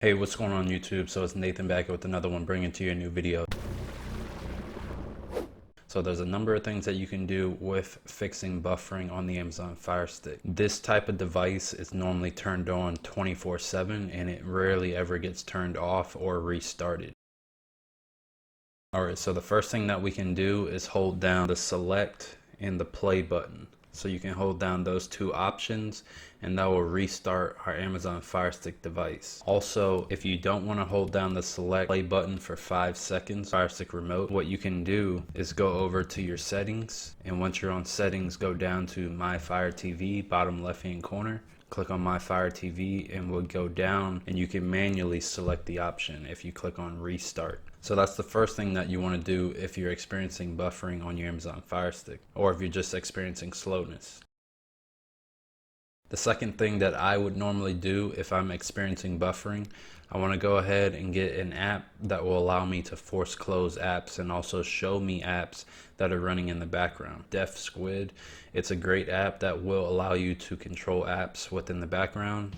Hey, what's going on YouTube? So it's Nathan back with another one, bringing to you a new video. So there's a number of things that you can do with fixing buffering on the Amazon Fire Stick. This type of device is normally turned on 24/7 and it rarely ever gets turned off or restarted. Alright, so the first thing that we can do is hold down the select and the play button. So you can hold down those two options and that will restart our Amazon Fire Stick device. Also, if you don't want to hold down the select play button for 5 seconds, Fire Stick remote, what you can do is go over to your settings, and once you're on settings, go down to My Fire TV, bottom left hand corner. Click on My Fire TV and we'll go down and you can manually select the option if you click on restart. So that's the first thing that you want to do if you're experiencing buffering on your Amazon Fire Stick, or if you're just experiencing slowness. The second thing that I would normally do if I'm experiencing buffering, I want to go ahead and get an app that will allow me to force close apps and also show me apps that are running in the background. Deaf Squid, it's a great app that will allow you to control apps within the background.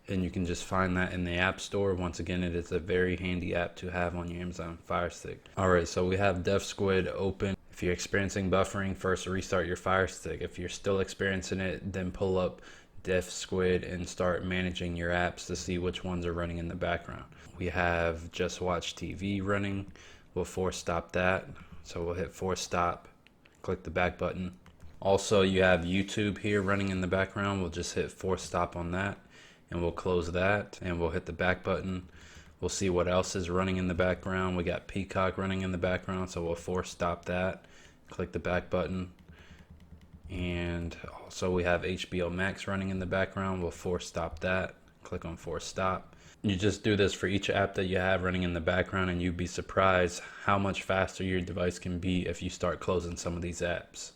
And you can just find that in the App Store. Once again, it is a very handy app to have on your Amazon Fire Stick. Alright, so we have Deaf Squid open. If you're experiencing buffering, first restart your Fire Stick. If you're still experiencing it, then pull up Deaf Squid and start managing your apps to see which ones are running in the background. We have Just Watch TV running. We'll force stop that. So we'll hit force stop, click the back button. Also, you have YouTube here running in the background. We'll just hit force stop on that and we'll close that and we'll hit the back button. We'll see what else is running in the background. We got Peacock running in the background, so we'll force stop that, click the back button. And also we have HBO Max running in the background. We'll force stop that, click on force stop. You just do this for each app that you have running in the background and you'd be surprised how much faster your device can be if you start closing some of these apps.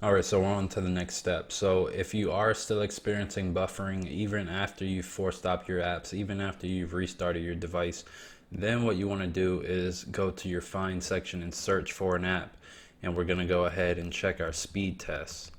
Alright, so we're on to the next step. So if you are still experiencing buffering, even after you've force stopped your apps, even after you've restarted your device, then what you want to do is go to your find section and search for an app. And we're going to go ahead and check our speed tests.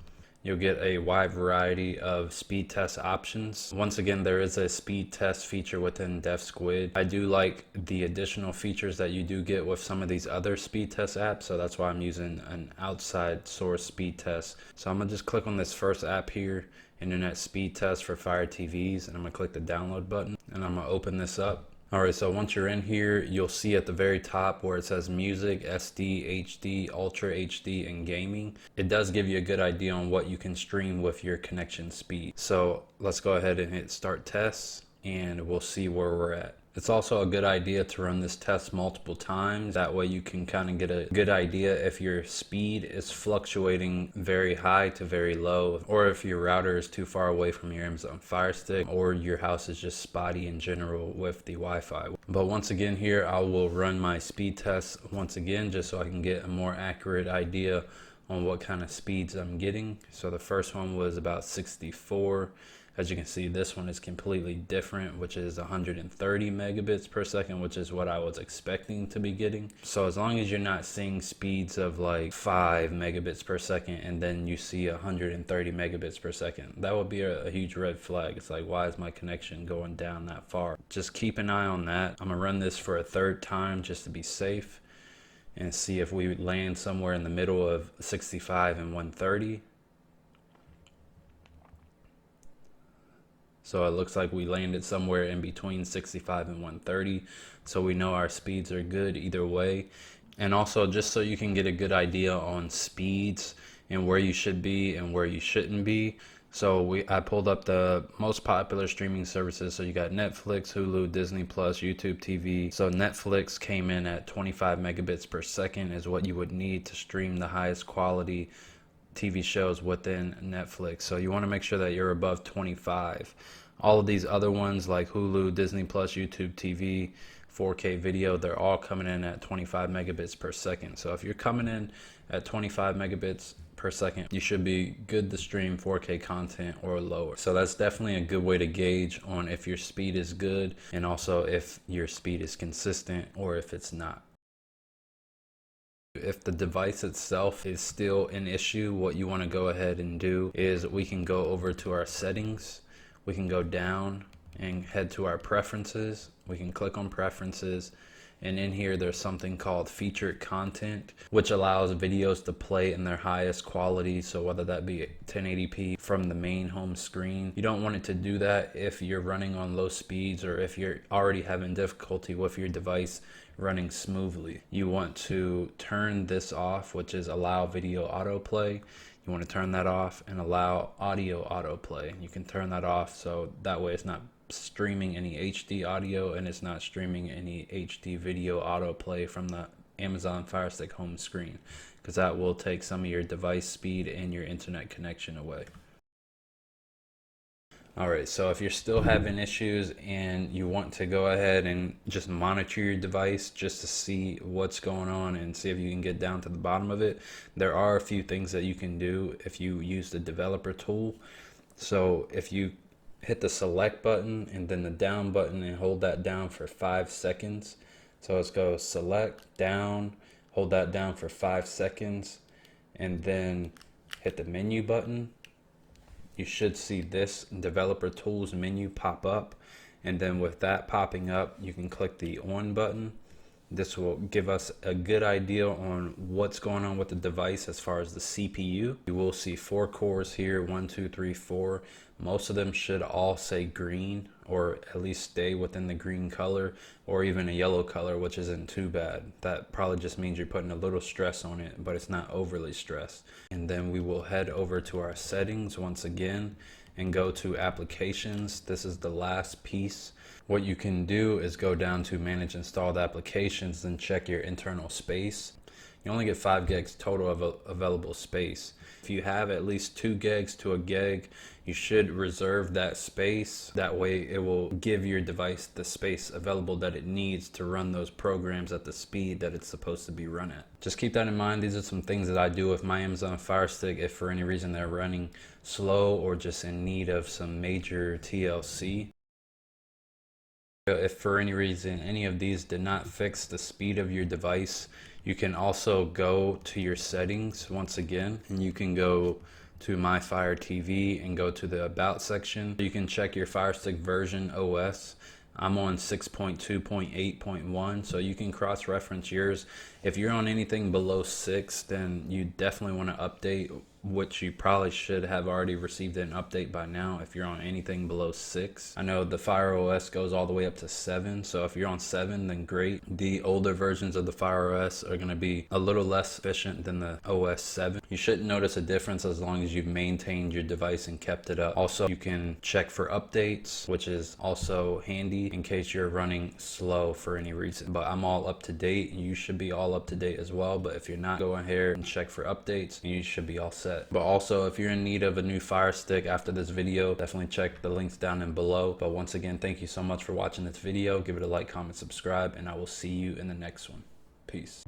You'll get a wide variety of speed test options. Once again, there is a speed test feature within Deaf Squid. I do like the additional features that you do get with some of these other speed test apps, so that's why I'm using an outside source speed test. So I'm gonna just click on this first app here, Internet Speed Test for Fire TVs, and I'm gonna click the download button and I'm gonna open this up. Alright, so once you're in here, you'll see at the very top where it says Music, SD, HD, Ultra HD, and Gaming. It does give you a good idea on what you can stream with your connection speed. So let's go ahead and hit Start Tests, and we'll see where we're at. It's also a good idea to run this test multiple times. That way you can kind of get a good idea if your speed is fluctuating very high to very low, or if your router is too far away from your Amazon Fire Stick, or your house is just spotty in general with the Wi-Fi. But once again here, I will run my speed test once again just so I can get a more accurate idea on what kind of speeds I'm getting. So the first one was about 64. As you can see, this one is completely different, which is 130 megabits per second, which is what I was expecting to be getting. So as long as you're not seeing speeds of like 5 megabits per second and then you see 130 megabits per second, that would be a huge red flag. It's like, why is my connection going down that far? Just keep an eye on that. I'm gonna run this for a third time just to be safe and see if we land somewhere in the middle of 65 and 130. So it looks like we landed somewhere in between 65 and 130. So we know our speeds are good either way. And also, just so you can get a good idea on speeds and where you should be and where you shouldn't be. So I pulled up the most popular streaming services. So you got Netflix, Hulu, Disney Plus, YouTube TV. So Netflix came in at 25 megabits per second is what you would need to stream the highest quality TV shows within Netflix. So you want to make sure that you're above 25. All of these other ones like Hulu, Disney Plus, YouTube TV, 4K video, they're all coming in at 25 megabits per second. So if you're coming in at 25 megabits per second, you should be good to stream 4K content or lower. So that's definitely a good way to gauge on if your speed is good and also if your speed is consistent or if it's not. If the device itself is still an issue, what you want to go ahead and do is we can go over to our settings. we can go down and head to our preferences. We can click on preferences, and in here there's something called featured content, which allows videos to play in their highest quality, so whether that be 1080p from the main home screen. You don't want it to do that if you're running on low speeds or if you're already having difficulty with your device running smoothly. You want to turn this off, which is allow video autoplay. You want to turn that off, and allow audio autoplay. You can turn that off so that way it's not streaming any HD audio and it's not streaming any HD video autoplay from the Amazon Fire Stick home screen, because that will take some of your device speed and your internet connection away. Alright, so if you're still having issues and you want to go ahead and just monitor your device just to see what's going on and see if you can get down to the bottom of it, there are a few things that you can do if you use the developer tool. So if you hit the select button and then the down button and hold that down for 5 seconds. So let's go select, down, hold that down for 5 seconds, and then hit the menu button. You should see this developer tools menu pop up, and then with that popping up, you can click the on button. This will give us a good idea on what's going on with the device as far as the CPU. You will see 4 cores here, 1, 2, 3, 4. Most of them should all say green, or at least stay within the green color, or even a yellow color, which isn't too bad. That probably just means you're putting a little stress on it, but it's not overly stressed. And then we will head over to our settings once again and go to applications. This is the last piece. What you can do is go down to manage installed applications and check your internal space. You only get 5 gigs total of available space. If you have at least 2 gigs to a gig, you should reserve that space. That way it will give your device the space available that it needs to run those programs at the speed that it's supposed to be run at. Just keep that in mind. These are some things that I do with my Amazon Fire Stick if for any reason they're running slow or just in need of some major TLC. If for any reason any of these did not fix the speed of your device, you can also go to your settings once again, and you can go to My Fire TV and go to the About section. You can check your Fire Stick version OS. I'm on 6.2.8.1, so you can cross-reference yours. If you're on anything below 6, then you definitely want to update, which you probably should have already received an update by now if you're on anything below 6. I know the Fire OS goes all the way up to 7, so if you're on 7, then great. The older versions of the Fire OS are going to be a little less efficient than the OS 7. You shouldn't notice a difference as long as you've maintained your device and kept it up. Also, you can check for updates, which is also handy in case you're running slow for any reason. But I'm all up to date, and you should be all up to date as well. But if you're not, go ahead and check for updates and you should be all set. But also, if you're in need of a new Fire Stick after this video, definitely check the links down and below. But once again, thank you so much for watching this video. Give it a like, comment, subscribe, and I will see you in the next one. Peace.